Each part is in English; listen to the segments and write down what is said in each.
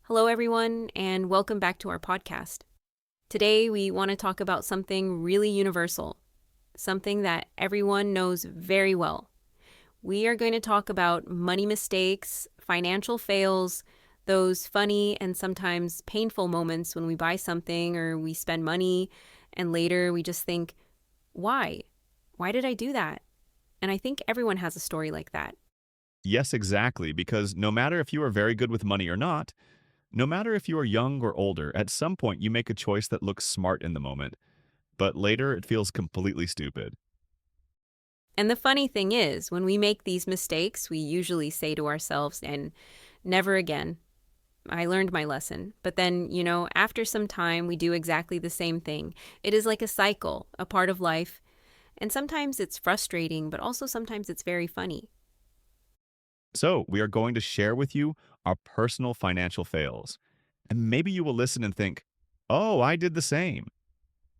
Hello, everyone, and welcome back to our podcast. Today, we want to talk about something really universal, something that everyone knows very well. We are going to talk about money mistakes, financial fails, those funny and sometimes painful moments when we buy something or we spend money, and later we just think, why? Why did I do that? And I think everyone has a story like that. Yes, exactly, because no matter if you are very good with money or not, no matter if you are young or older, at some point you make a choice that looks smart in the moment, but later it feels completely stupid. And the funny thing is, when we make these mistakes, we usually say to ourselves, and never again. I learned my lesson. But then, after some time, we do exactly the same thing. It is like a cycle, a part of life. And sometimes it's frustrating, but also sometimes it's very funny. So, we are going to share with you our personal financial fails. And maybe you will listen and think, oh, I did the same.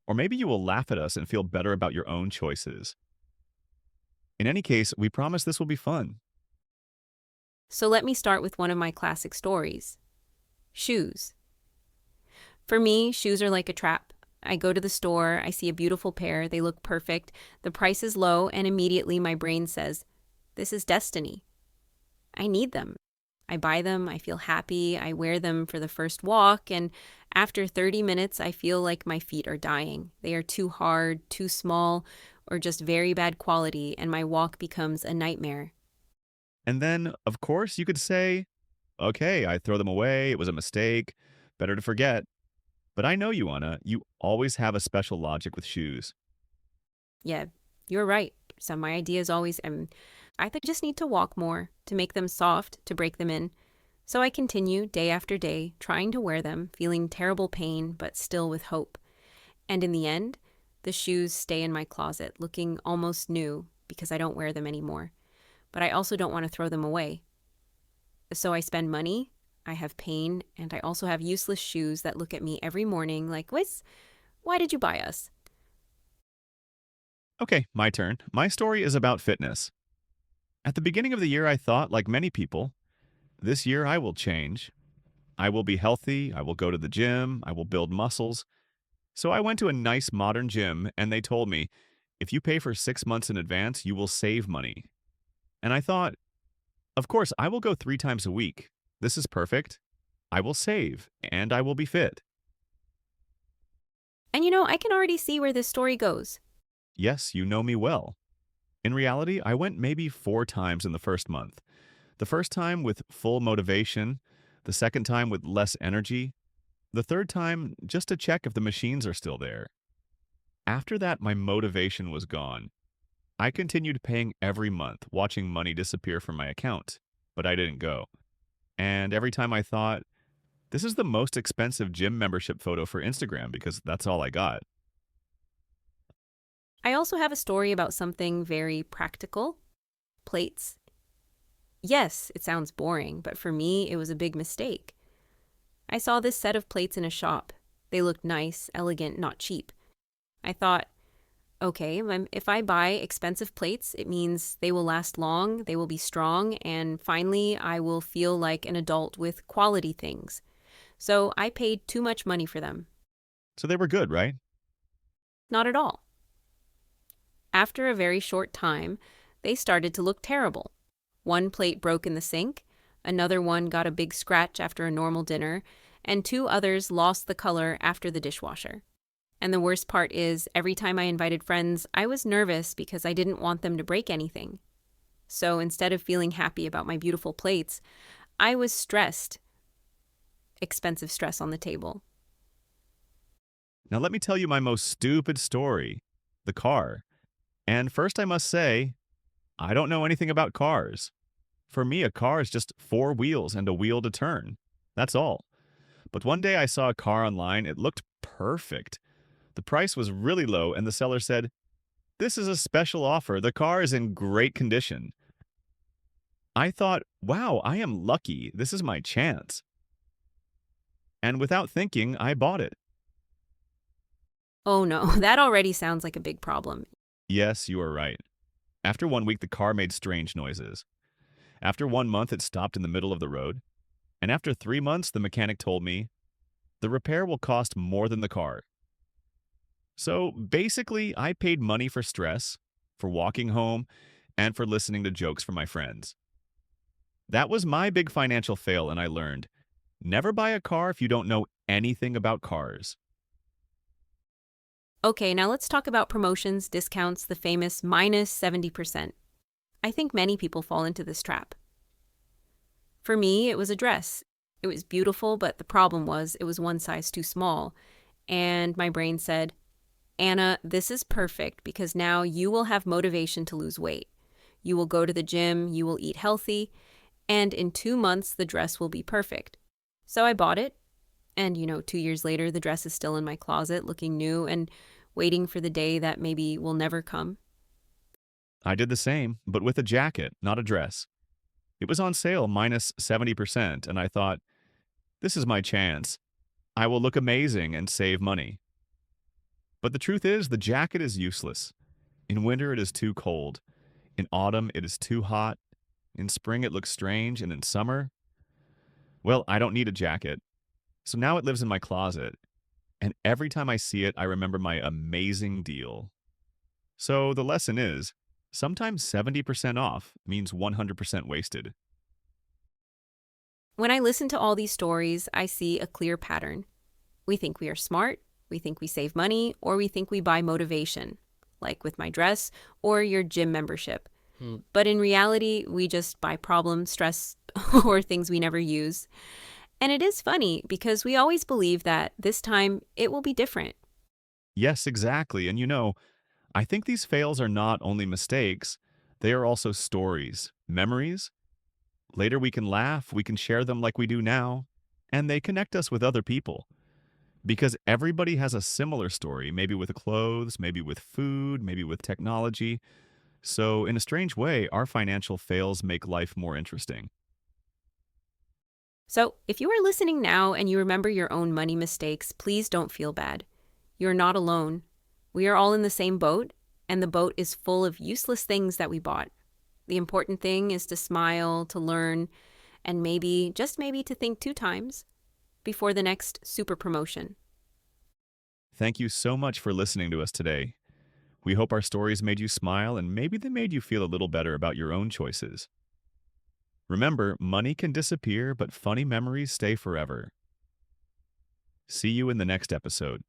Or maybe you will laugh at us and feel better about your own choices. In any case, we promise this will be fun. So let me start with one of my classic stories. Shoes. For me, shoes are like a trap. I go to the store, I see a beautiful pair, they look perfect, the price is low, and immediately my brain says, this is destiny. I need them. I buy them, I feel happy, I wear them for the first walk, and after 30 minutes, I feel like my feet are dying. They are too hard, too small, or just very bad quality, and my walk becomes a nightmare. And then, of course, you could say, okay, I throw them away, it was a mistake, better to forget. But I know you, Anna. You always have a special logic with shoes. Yeah, you're right. So my idea is always, I think I just need to walk more, to make them soft, to break them in. So I continue day after day, trying to wear them, feeling terrible pain, but still with hope. And in the end, the shoes stay in my closet, looking almost new because I don't wear them anymore. But I also don't want to throw them away. So I spend money, I have pain, and I also have useless shoes that look at me every morning like, why did you buy us? Okay, my turn. My story is about fitness. At the beginning of the year, I thought, like many people, this year I will change. I will be healthy, I will go to the gym, I will build muscles. So I went to a nice modern gym, and they told me, if you pay for 6 months in advance, you will save money. And I thought, of course, I will go 3 times a week. This is perfect. I will save, and I will be fit. And I can already see where this story goes. Yes, you know me well. In reality, I went maybe 4 times in the first month. The first time with full motivation, the second time with less energy, the third time just to check if the machines are still there. After that, my motivation was gone. I continued paying every month, watching money disappear from my account, but I didn't go. And every time I thought, this is the most expensive gym membership photo for Instagram because that's all I got. I also have a story about something very practical. Plates. Yes, it sounds boring, but for me, it was a big mistake. I saw this set of plates in a shop. They looked nice, elegant, not cheap. I thought, okay, if I buy expensive plates, it means they will last long, they will be strong, and finally, I will feel like an adult with quality things. So I paid too much money for them. So they were good, right? Not at all. After a very short time, they started to look terrible. One plate broke in the sink, another one got a big scratch after a normal dinner, and 2 others lost the color after the dishwasher. And the worst part is, every time I invited friends, I was nervous because I didn't want them to break anything. So instead of feeling happy about my beautiful plates, I was stressed. Expensive stress on the table. Now let me tell you my most stupid story, the car. And first I must say, I don't know anything about cars. For me, a car is just 4 wheels and a wheel to turn. That's all. But one day I saw a car online. It looked perfect. The price was really low, and the seller said, this is a special offer. The car is in great condition. I thought, wow, I am lucky. This is my chance. And without thinking, I bought it. Oh no, that already sounds like a big problem. Yes, you are right. After 1 week, the car made strange noises. After 1 month, it stopped in the middle of the road. And after 3 months, the mechanic told me the repair will cost more than the car. So basically, I paid money for stress, for walking home, and for listening to jokes from my friends. That was my big financial fail, and I learned never buy a car if you don't know anything about cars. Okay, now let's talk about promotions, discounts, the famous minus 70%. I think many people fall into this trap. For me, it was a dress. It was beautiful, but the problem was it was one size too small. And my brain said, Anna, this is perfect because now you will have motivation to lose weight. You will go to the gym, you will eat healthy, and in 2 months, the dress will be perfect. So I bought it. And, 2 years later, the dress is still in my closet looking new and waiting for the day that maybe will never come. I did the same, but with a jacket, not a dress. It was on sale minus 70%, and I thought, this is my chance. I will look amazing and save money. But the truth is, the jacket is useless. In winter, it is too cold. In autumn, it is too hot. In spring, it looks strange. And in summer, well, I don't need a jacket. So now it lives in my closet. And every time I see it, I remember my amazing deal. So the lesson is sometimes 70% off means 100% wasted. When I listen to all these stories, I see a clear pattern. We think we are smart, we think we save money, or we think we buy motivation, like with my dress or your gym membership. But in reality, we just buy problems, stress, or things we never use. And it is funny because we always believe that this time it will be different. Yes, exactly. And I think these fails are not only mistakes, they are also stories, memories. Later we can laugh, we can share them like we do now, and they connect us with other people. Because everybody has a similar story, maybe with clothes, maybe with food, maybe with technology. So, in a strange way, our financial fails make life more interesting. So if you are listening now and you remember your own money mistakes, please don't feel bad. You're not alone. We are all in the same boat, and the boat is full of useless things that we bought. The important thing is to smile, to learn, and maybe, just maybe, to think 2 times before the next super promotion. Thank you so much for listening to us today. We hope our stories made you smile and maybe they made you feel a little better about your own choices. Remember, money can disappear, but funny memories stay forever. See you in the next episode.